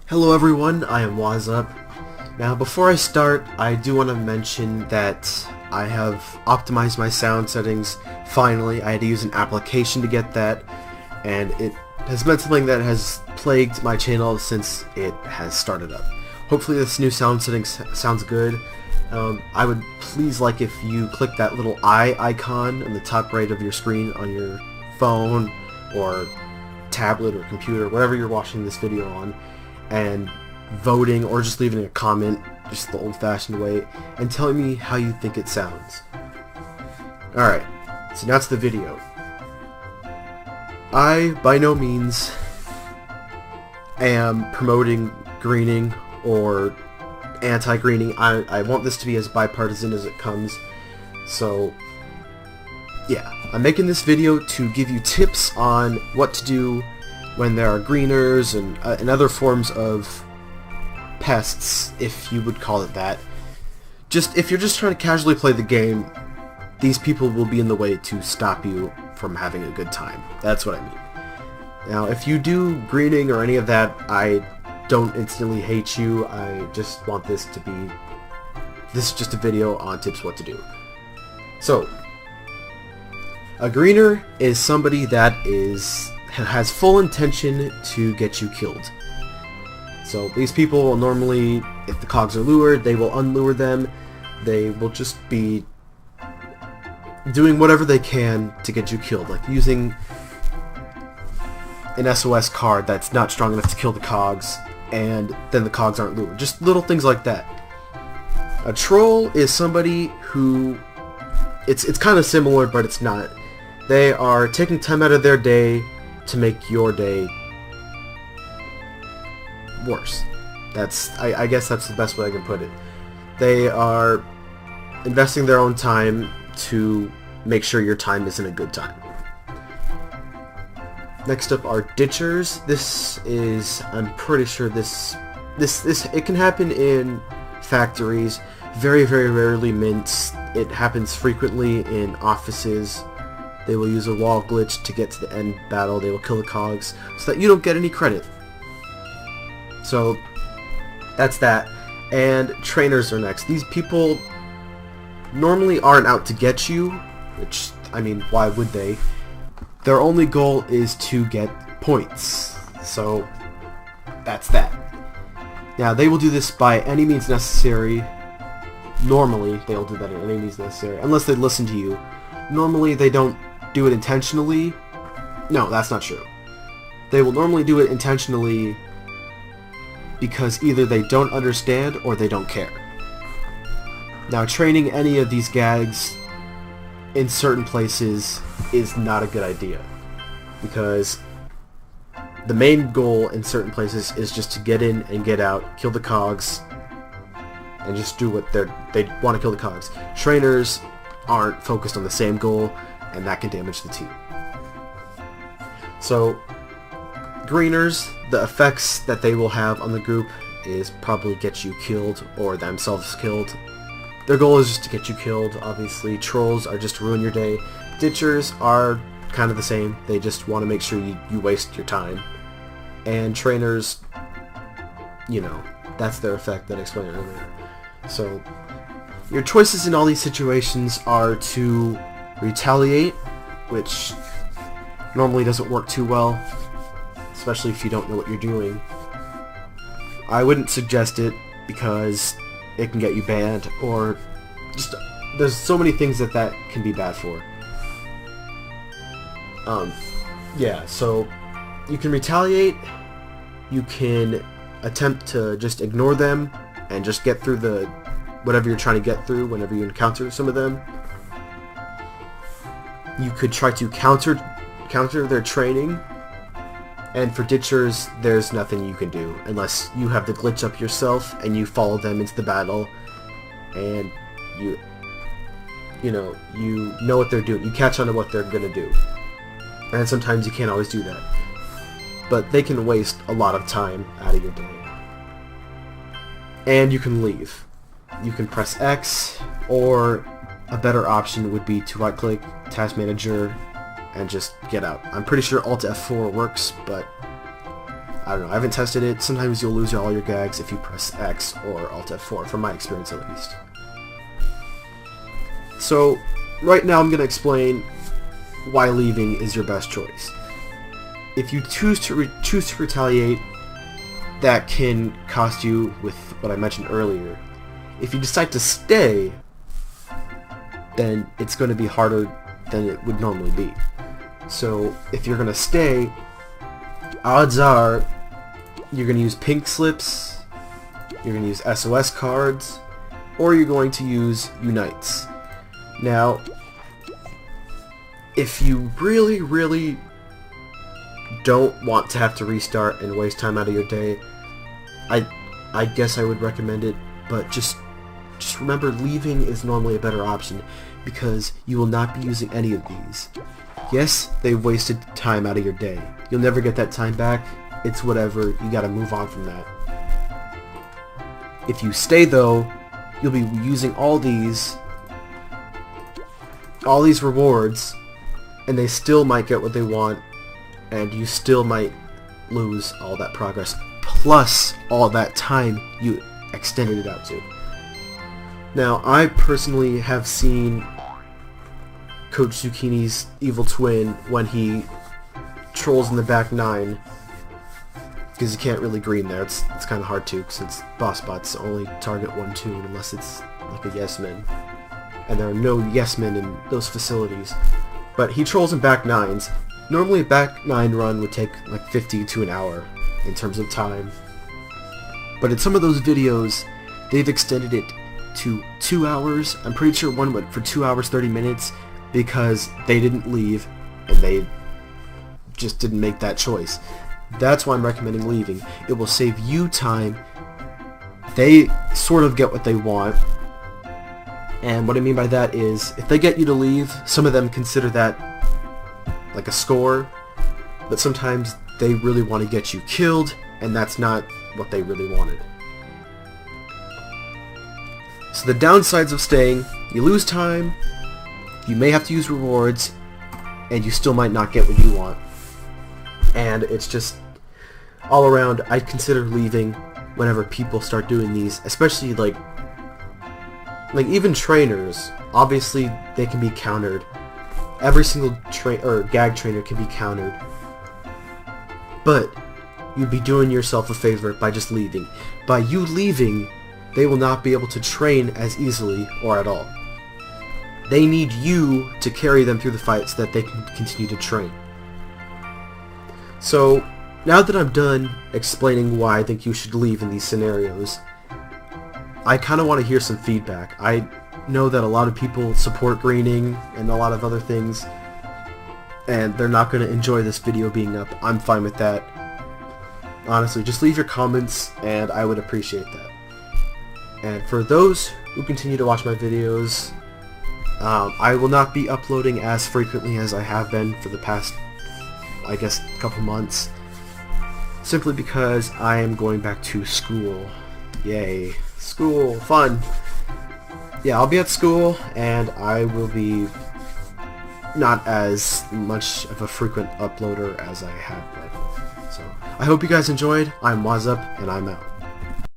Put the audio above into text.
Hello everyone, I am Wazzup. Now before I start, I do want to mention that I have optimized my sound settings finally. I had to use an application to get that, and it has been something that has plagued my channel since it has started up. Hopefully this new sound setting sounds good. I would please like if you click that little eye icon on the top right of your screen on your phone or tablet or computer, whatever you're watching this video on, and voting or just leaving a comment, just the old-fashioned way, and telling me how you think it sounds. Alright, so now to the video. I, by no means, am promoting greening or anti-greening. I want this to be as bipartisan as it comes. So, yeah. I'm making this video to give you tips on what to do when there are greeners and other forms of pests, if you would call it that. If you're just trying to casually play the game, these people will be in the way to stop you from having a good time. That's what I mean. Now, if you do greening or any of that, I don't instantly hate you. I just want this to be... This is just a video on tips what to do. So, a greener is somebody that has full intention to get you killed. So these people will normally, if the cogs are lured, they will unlure them. They will just be doing whatever they can to get you killed, like using an SOS card that's not strong enough to kill the cogs, and then the cogs aren't lured. Just little things like that. A troll is somebody who, it's kind of similar, but it's not. They are taking time out of their day to make your day worse. I guess that's the best way I can put it. They are investing their own time to make sure your time isn't a good time. Next up are ditchers. This is, I'm pretty sure this it can happen in factories, very rarely mints. It happens frequently in offices. They will use a wall glitch to get to the end battle. They will kill the cogs so that you don't get any credit. So that's that. And trainers are next. These people normally aren't out to get you, which, I mean, why would they? Their only goal is to get points. So that's that. Now, they will do this by any means necessary. Normally, they will do that in any means necessary, unless they listen to you. Normally, they don't do it intentionally. No, that's not true. They will normally do it intentionally because either they don't understand or they don't care. Now, training any of these gags in certain places is not a good idea, because the main goal in certain places is just to get in and get out, kill the cogs, and just do what they want to kill the cogs. Trainers aren't focused on the same goal, and that can damage the team. So, greeners, the effects that they will have on the group is probably get you killed or themselves killed. Their goal is just to get you killed, obviously. Trolls are just to ruin your day. Ditchers are kind of the same. They just want to make sure you waste your time. And trainers, you know, that's their effect that I explained earlier. So, your choices in all these situations are to retaliate, which normally doesn't work too well, especially if you don't know what you're doing. I wouldn't suggest it because it can get you banned, or just there's so many things that can be bad for. Yeah, so you can retaliate, you can attempt to just ignore them and just get through whatever you're trying to get through whenever you encounter some of them. You could try to counter their training, and for ditchers, there's nothing you can do unless you have the glitch up yourself and you follow them into the battle, and you know what they're doing. You catch on to what they're gonna do, and sometimes you can't always do that, but they can waste a lot of time out of your day. And you can leave. You can press X, or a better option would be to right-click Task Manager and just get out. I'm pretty sure Alt F4 works, but I don't know, I haven't tested it. Sometimes you'll lose all your gags if you press X or Alt F4, from my experience at least. So, right now I'm going to explain why leaving is your best choice. If you choose to retaliate, that can cost you with what I mentioned earlier. If you decide to stay, then it's going to be harder than it would normally be. So if you're going to stay, odds are you're going to use pink slips, you're going to use SOS cards, or you're going to use unites. Now, if you really don't want to have to restart and waste time out of your day, I guess I would recommend it, but just remember, leaving is normally a better option because you will not be using any of these. Yes, they've wasted time out of your day. You'll never get that time back. It's whatever, you gotta move on from that. If you stay though, you'll be using all these rewards, and they still might get what they want, and you still might lose all that progress, plus all that time you extended it out to. Now, I personally have seen Coach Zucchini's evil twin when he trolls in the back 9, because you can't really green there. It's kind of hard to, since boss bots only target one toon unless it's like a yes man, and there are no yes men in those facilities. But he trolls in back 9s. Normally a back 9 run would take like 50 to an hour in terms of time, but in some of those videos they've extended it to 2 hours. I'm pretty sure one went for 2 hours 30 minutes because they didn't leave and they just didn't make that choice. That's why I'm recommending leaving. It will save you time. They sort of get what they want, and what I mean by that is if they get you to leave, some of them consider that like a score, but sometimes they really want to get you killed, and that's not what they really wanted. So the downsides of staying: you lose time, you may have to use rewards, and you still might not get what you want. And it's just all around, I'd consider leaving whenever people start doing these, especially like even trainers. Obviously they can be countered. Every single gag trainer can be countered, but you'd be doing yourself a favor by just leaving. By you leaving, they will not be able to train as easily or at all. They need you to carry them through the fight so that they can continue to train. So now that I'm done explaining why I think you should leave in these scenarios, I kind of want to hear some feedback. I know that a lot of people support greening and a lot of other things, and they're not going to enjoy this video being up. I'm fine with that. Honestly, just leave your comments and I would appreciate that. And for those who continue to watch my videos, I will not be uploading as frequently as I have been for the past, I guess, couple months, simply because I am going back to school. Yay. School. Fun. Yeah, I'll be at school, and I will be not as much of a frequent uploader as I have been. So, I hope you guys enjoyed. I'm Wazzup, and I'm out.